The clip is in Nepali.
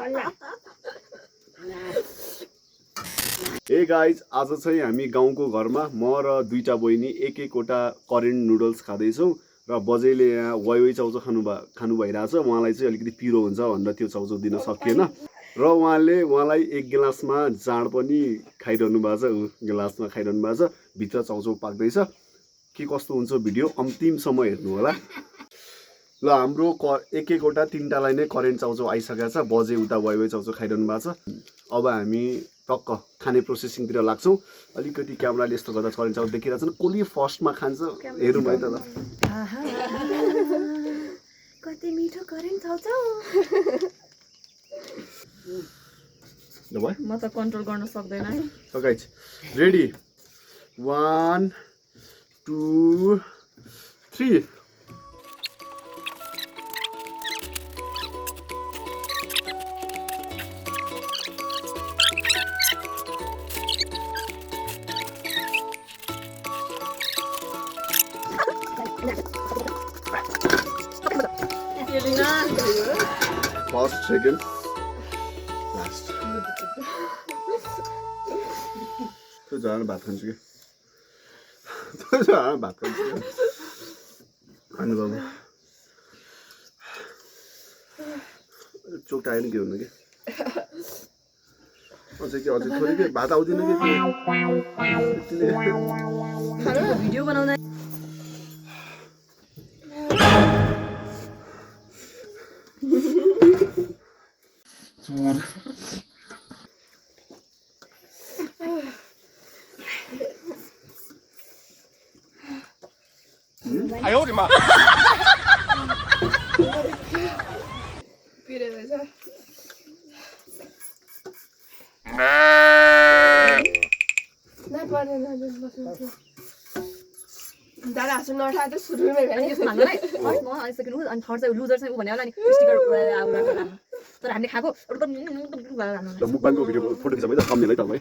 ए गाइज आज चाहिँ हामी गाउँको घरमा म र दुईटा बहिनी एक-एकवटा करेन्ट नुडल्स खाँदैछौँ र बजैले यहाँ वाइ चाउचाउ खानु भइरहेछ। उहाँलाई चाहिँ अलिकति पिरो हुन्छ भनेर त्यो चाउचाउ दिन सकिएन र उहाँलाई एक गिलासमा जाँड पनि खाइरहनु भएको छ। गिलासमा खाइरहनु भएको छ, भित्र चाउचाउ पाक्दैछ। के कस्तो हुन्छ भिडियो अन्तिमसम्म हेर्नु होला। ल हाम्रो एक-एकवटा तीनटालाई नै करेन्ट चाउचाउ आइसकेको छ। बजे उता वाइ चाउचाउ खाइरहनु भएको छ। अब हामी टक्क खाने प्रोसेसिङतिर लाग्छौँ। अलिकति क्यामेराले यस्तो गर्दा करेन्ट चाउचाउ देखिरहेको छ। कसले फर्स्टमा खान्छ हेरौँ है त। कति मिठो करेन्ट चाउचाउ। ल भयो, म त कन्ट्रोल गर्न सक्दैन है। So guys, ready? 1 2 3 First, second, last. त्यो जान भात खान्छु कि त्यो जान भात खान्छु कि खानु बाबु चोक आएन के हुनु कि अझै थोरै के भात आउँदैन कि भिडियो बनाउँदा哎呦我的妈！ दादा हाँस्नु नउठा त सुरुमै भने हामीलाई फर्स्ट म अनि सेकेन्ड उ अनि थर्ड चाहिँ लुजर चाहिँ उ भन्यो होला नि स्टिकर तर हामीले खाएको मुखबाङको भिडियो फोटो खिच्दा भयो त थम्बनेल है त भाइ।